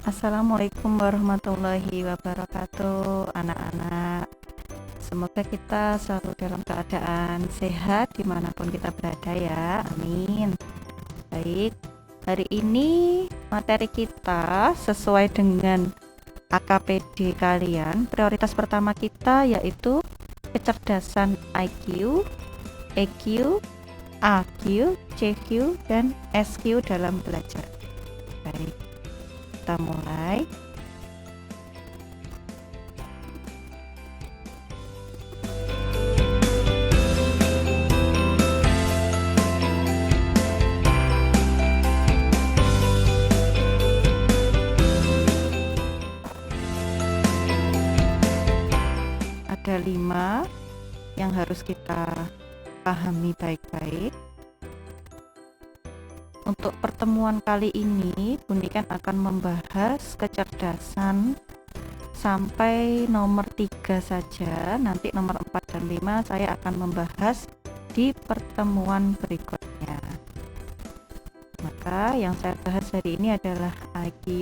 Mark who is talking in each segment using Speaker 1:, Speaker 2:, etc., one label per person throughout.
Speaker 1: Assalamualaikum warahmatullahi wabarakatuh, anak-anak. Semoga kita selalu dalam keadaan sehat dimanapun kita berada ya, amin. Baik, hari ini materi kita sesuai dengan AKPD kalian. Prioritas pertama kita yaitu kecerdasan IQ, EQ, AQ, CQ, dan SQ dalam belajar. Baik, kita mulai. Ada 5 yang harus kita pahami baik-baik. Untuk pertemuan kali ini, Bunikan akan membahas kecerdasan sampai nomor 3 saja. Nanti nomor 4 dan 5 saya akan membahas di pertemuan berikutnya. Maka yang saya bahas hari ini adalah IQ,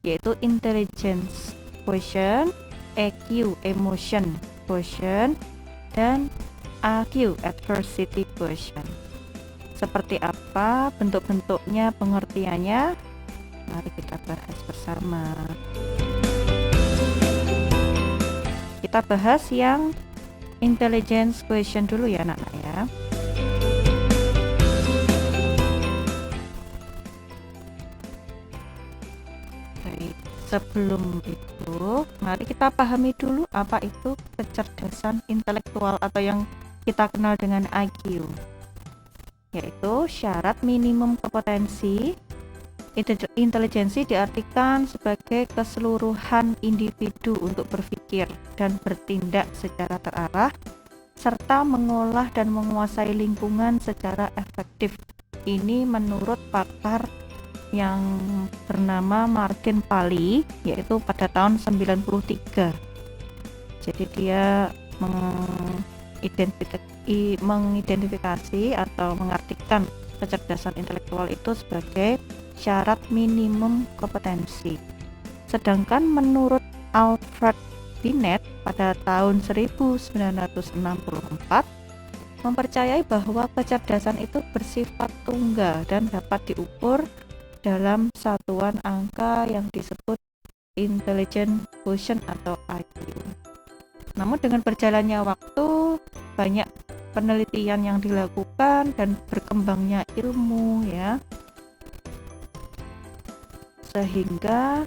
Speaker 1: yaitu Intelligence Quotient, EQ, Emotion Quotient, dan AQ, Adversity Quotient. Seperti apa bentuk-bentuknya, pengertiannya? Mari kita bahas bersama. Kita bahas yang Intelligence Quotient dulu ya anak-anak ya. Baik, sebelum itu mari kita pahami dulu apa itu kecerdasan intelektual atau yang kita kenal dengan IQ, yaitu syarat minimum kompetensi. Intelijensi diartikan sebagai keseluruhan individu untuk berpikir dan bertindak secara terarah serta mengolah dan menguasai lingkungan secara efektif. Ini menurut pakar yang bernama Martin Pali, yaitu pada tahun 93. Jadi dia mengidentifikasi atau mengartikan kecerdasan intelektual itu sebagai syarat minimum kompetensi. Sedangkan menurut Alfred Binet pada tahun 1964 mempercayai bahwa kecerdasan itu bersifat tunggal dan dapat diukur dalam satuan angka yang disebut Intelligence Quotient atau IQ. Namun dengan berjalannya waktu, banyak penelitian yang dilakukan dan berkembangnya ilmu ya, sehingga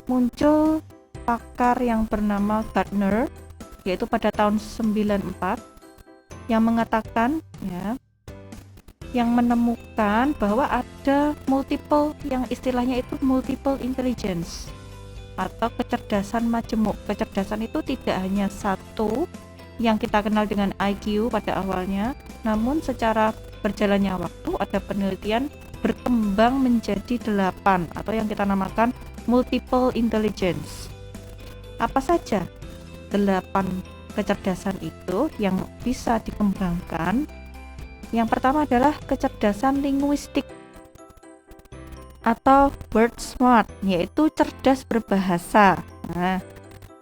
Speaker 1: muncul pakar yang bernama Gardner, yaitu pada tahun 94, yang mengatakan ya, yang menemukan bahwa ada multiple, yang istilahnya itu multiple intelligence atau kecerdasan majemuk. Kecerdasan itu tidak hanya satu yang kita kenal dengan IQ pada awalnya, namun secara berjalannya waktu ada penelitian berkembang menjadi 8 atau yang kita namakan multiple intelligence. Apa saja 8 kecerdasan itu yang bisa dikembangkan? Yang pertama adalah kecerdasan linguistik atau word smart, yaitu cerdas berbahasa. Nah,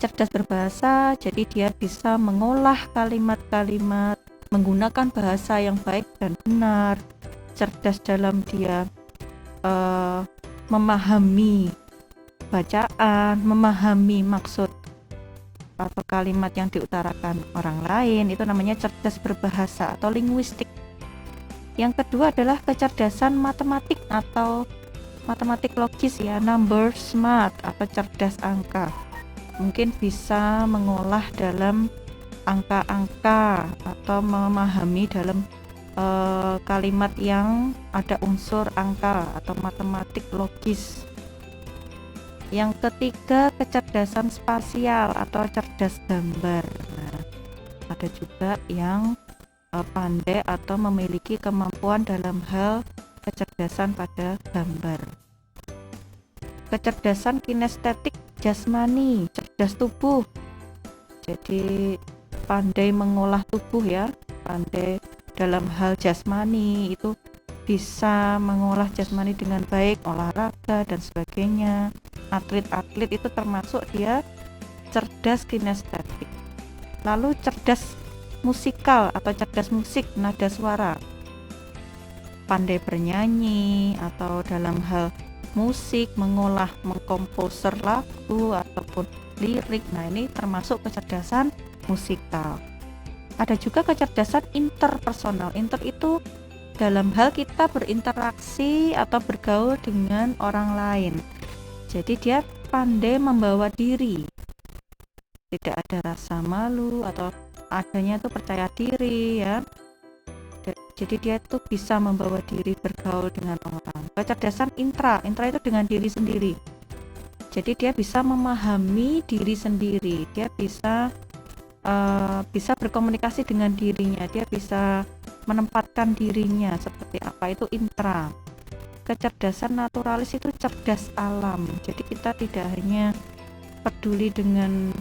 Speaker 1: cerdas berbahasa jadi dia bisa mengolah kalimat-kalimat menggunakan bahasa yang baik dan benar. Cerdas dalam dia memahami bacaan, memahami maksud atau kalimat yang diutarakan orang lain, itu namanya cerdas berbahasa atau linguistik. Yang kedua adalah kecerdasan matematik atau matematik logis ya, number smart atau cerdas angka. Mungkin bisa mengolah dalam angka-angka atau memahami dalam kalimat yang ada unsur angka atau matematik logis. Yang ketiga, kecerdasan spasial atau cerdas gambar. Nah, ada juga yang pandai atau memiliki kemampuan dalam hal kecerdasan pada gambar. Kecerdasan kinestetik jasmani, cerdas tubuh. Jadi pandai mengolah tubuh ya, pandai dalam hal jasmani, itu bisa mengolah jasmani dengan baik, olahraga dan sebagainya. atlet-atlet itu termasuk dia cerdas kinestetik. Lalu cerdas musikal atau cerdas musik nada suara, pandai bernyanyi atau dalam hal musik, mengolah, mengkomposer lagu ataupun lirik. Nah, ini termasuk kecerdasan musikal. Ada juga kecerdasan interpersonal. Inter itu dalam hal kita berinteraksi atau bergaul dengan orang lain. Jadi dia pandai membawa diri, tidak ada rasa malu atau adanya itu percaya diri ya. Jadi dia itu bisa membawa diri bergaul dengan orang. Kecerdasan intra itu dengan diri sendiri. Jadi dia bisa memahami diri sendiri, dia bisa berkomunikasi dengan dirinya, dia bisa menempatkan dirinya seperti apa, itu intra. Kecerdasan naturalis itu cerdas alam. Jadi kita tidak hanya peduli dengan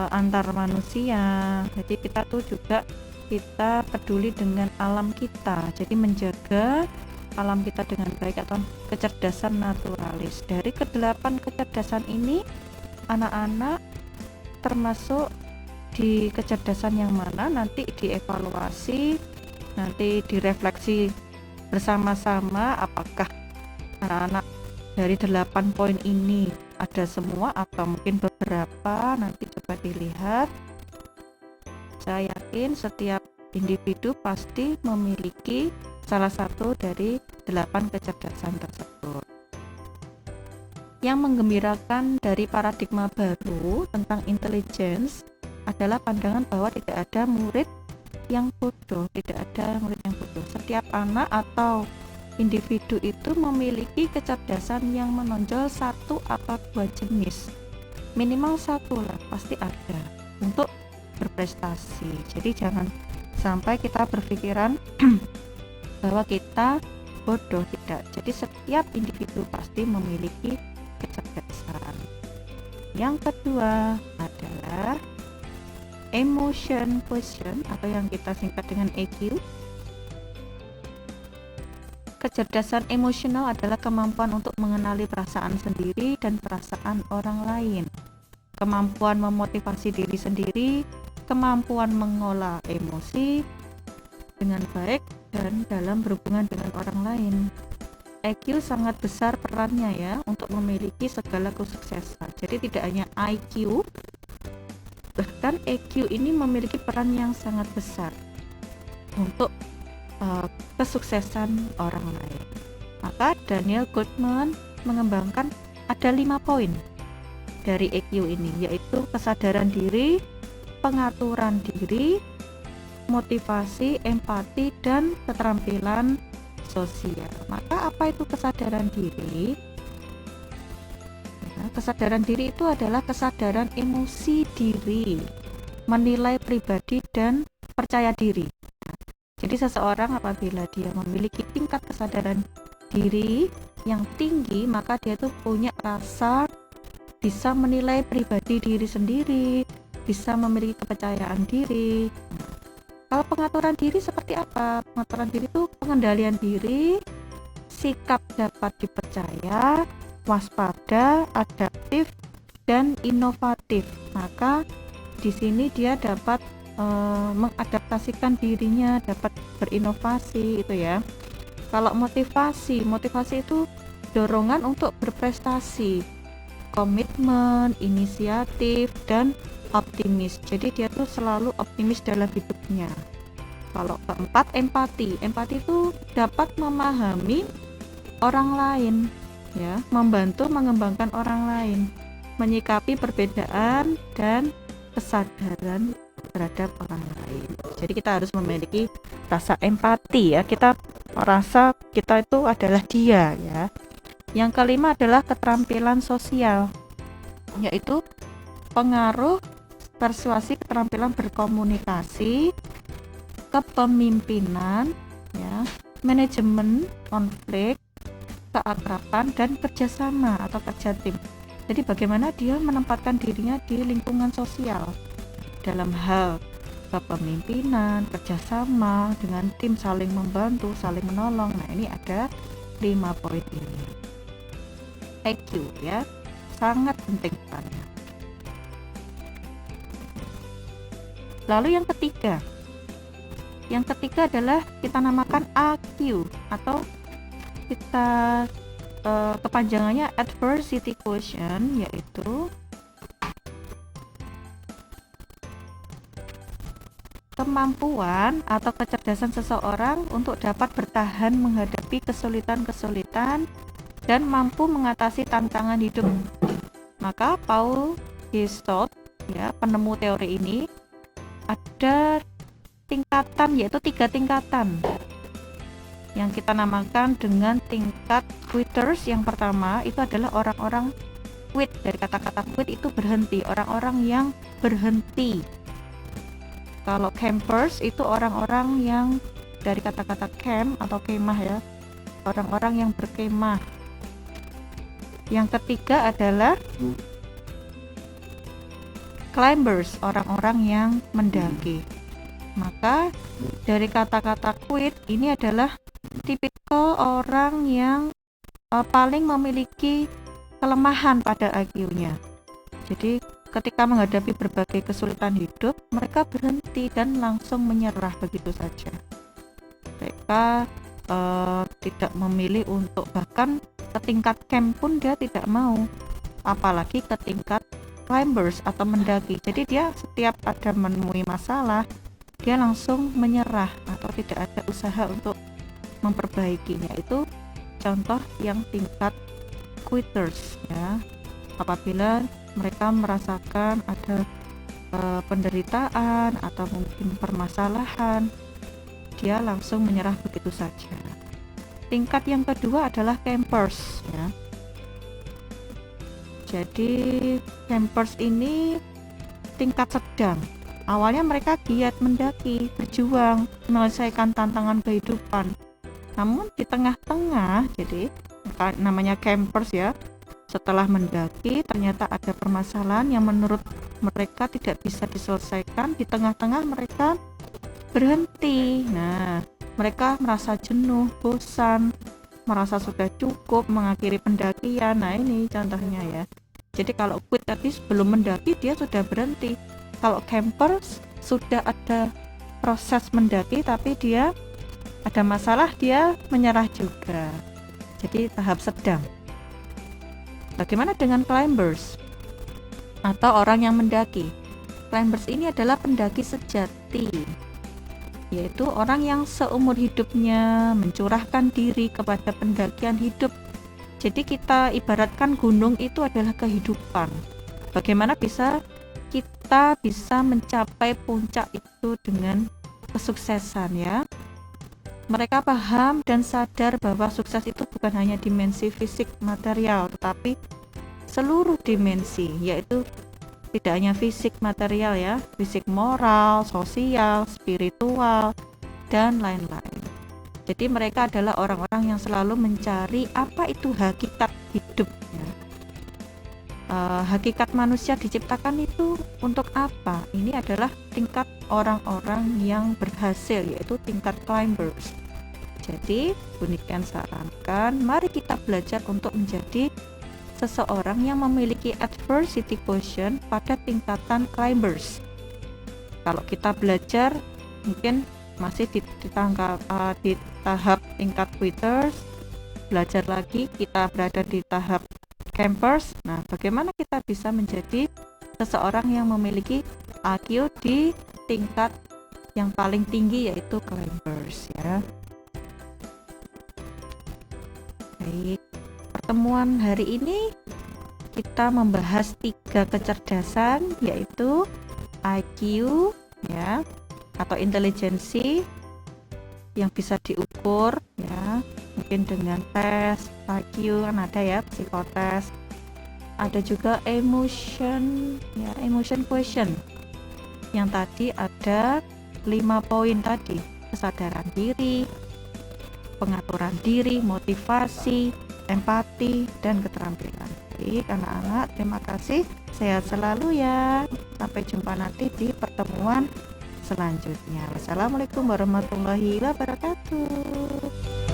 Speaker 1: antar manusia, jadi kita peduli dengan alam kita, jadi menjaga alam kita dengan baik, atau kecerdasan naturalis. Dari ke-8 kecerdasan ini, anak-anak termasuk di kecerdasan yang mana nanti dievaluasi, nanti direfleksi bersama-sama apakah anak-anak dari 8 poin ini ada semua atau mungkin beberapa. Nanti coba dilihat. Saya yakin setiap individu pasti memiliki salah satu dari 8 kecerdasan tersebut. Yang menggembirakan dari paradigma baru tentang intelligence adalah pandangan bahwa tidak ada murid yang bodoh, Setiap anak atau individu itu memiliki kecerdasan yang menonjol 1 atau 2 jenis, minimal 1 lah pasti ada untuk berprestasi. Jadi jangan sampai kita berpikiran bahwa kita bodoh, tidak. Jadi setiap individu pasti memiliki kecerdasan. Yang kedua adalah emotion quotient atau yang kita singkat dengan EQ. Kecerdasan emosional adalah kemampuan untuk mengenali perasaan sendiri dan perasaan orang lain, kemampuan memotivasi diri sendiri, kemampuan mengolah emosi dengan baik dan dalam berhubungan dengan orang lain. EQ sangat besar perannya ya untuk memiliki segala kesuksesan. Jadi tidak hanya IQ, bahkan EQ ini memiliki peran yang sangat besar untuk kesuksesan orang lain. Maka Daniel Goleman mengembangkan ada 5 poin dari EQ ini, yaitu kesadaran diri, pengaturan diri, motivasi, empati, dan keterampilan sosial. Maka apa itu kesadaran diri? Nah, kesadaran diri itu adalah kesadaran emosi diri, menilai pribadi, dan percaya diri. Jadi seseorang apabila dia memiliki tingkat kesadaran diri yang tinggi, maka dia tuh punya rasa bisa menilai pribadi diri sendiri, bisa memiliki kepercayaan diri. Kalau pengaturan diri seperti apa? Pengaturan diri itu pengendalian diri, sikap dapat dipercaya, waspada, adaptif, dan inovatif. Maka di sini dia dapat mengadaptasikan dirinya, dapat berinovasi itu ya. Kalau motivasi itu dorongan untuk berprestasi, komitmen, inisiatif, dan optimis. Jadi dia tuh selalu optimis dalam hidupnya. Kalau keempat, empati itu dapat memahami orang lain ya, membantu mengembangkan orang lain, menyikapi perbedaan, dan kesadaran terhadap orang lain. Jadi kita harus memiliki rasa empati ya, kita merasa kita itu adalah dia ya. Yang kelima adalah keterampilan sosial, yaitu pengaruh, persuasi, keterampilan berkomunikasi, kepemimpinan ya, manajemen konflik, keakraban, dan kerjasama atau kerja tim. Jadi bagaimana dia menempatkan dirinya di lingkungan sosial dalam hal kepemimpinan, kerjasama dengan tim, saling membantu, saling menolong. Nah ini ada 5 poin ini. EQ ya, 1 sangat penting perannya. Lalu yang ketiga adalah kita namakan AQ atau kita kepanjangannya Adversity Quotient, yaitu kemampuan atau kecerdasan seseorang untuk dapat bertahan menghadapi kesulitan-kesulitan dan mampu mengatasi tantangan hidup. Maka Paul Gestalt, ya, penemu teori ini, ada tingkatan, yaitu 3 tingkatan yang kita namakan dengan tingkat quitters. Yang pertama itu adalah orang-orang quit, dari kata-kata quit itu berhenti, orang-orang yang berhenti. Kalau campers itu orang-orang yang dari kata-kata camp atau kemah, ya, orang-orang yang berkemah. Yang ketiga adalah climbers, orang-orang yang mendaki. Maka dari kata-kata quit ini adalah tipikal orang yang paling memiliki kelemahan pada IQ-nya. Jadi ketika menghadapi berbagai kesulitan hidup, mereka berhenti dan langsung menyerah begitu saja. Mereka tidak memilih untuk, bahkan ke tingkat camp pun dia tidak mau, apalagi ke tingkat climbers atau mendaki. Jadi dia setiap ada menemui masalah, dia langsung menyerah atau tidak ada usaha untuk memperbaikinya. Itu contoh yang tingkat quitters, ya. Apabila mereka merasakan ada penderitaan atau mungkin permasalahan, dia langsung menyerah begitu saja. Tingkat yang kedua adalah campers, ya. Jadi campers ini tingkat sedang. Awalnya mereka giat mendaki, berjuang, menyelesaikan tantangan kehidupan. Namun di tengah-tengah, jadi namanya campers, ya, setelah mendaki ternyata ada permasalahan yang menurut mereka tidak bisa diselesaikan. Di tengah-tengah mereka berhenti. Nah, mereka merasa jenuh, bosan, merasa sudah cukup, mengakhiri pendakian. Nah, ini contohnya, ya. Jadi kalau quit tadi sebelum mendaki dia sudah berhenti. Kalau campers sudah ada proses mendaki tapi dia ada masalah, dia menyerah juga. Jadi tahap sedang. Bagaimana dengan climbers atau orang yang mendaki? Climbers ini adalah pendaki sejati, yaitu orang yang seumur hidupnya mencurahkan diri kepada pendakian hidup. Jadi kita ibaratkan gunung itu adalah kehidupan. Bagaimana kita bisa mencapai puncak itu dengan kesuksesan, ya. Mereka paham dan sadar bahwa sukses itu bukan hanya dimensi fisik material, tetapi seluruh dimensi, yaitu tidak hanya fisik material, ya, fisik moral, sosial, spiritual, dan lain-lain. Jadi mereka adalah orang-orang yang selalu mencari apa itu hakikat hidup, ya. Hakikat manusia diciptakan itu untuk apa? Ini adalah tingkat orang-orang yang berhasil, yaitu tingkat climbers. Jadi demikian sarankan, mari kita belajar untuk menjadi seseorang yang memiliki adversity quotient pada tingkatan climbers. Kalau kita belajar mungkin masih di tahap tingkat quitters, belajar lagi kita berada di tahap campers. Nah, bagaimana kita bisa menjadi seseorang yang memiliki IQ di tingkat yang paling tinggi, yaitu climbers, ya. Baik, pertemuan hari ini kita membahas 3 kecerdasan, yaitu IQ, ya, atau intelijensi yang bisa diukur, ya, mungkin dengan tes IQ, kan ada, ya, psikotes. Ada juga emotion, ya, emotion quotient yang tadi ada 5 poin tadi: kesadaran diri, pengaturan diri, motivasi, empati, dan keterampilan. Baik anak-anak, terima kasih, sehat selalu, ya. Sampai jumpa nanti di pertemuan selanjutnya. Wassalamualaikum warahmatullahi wabarakatuh.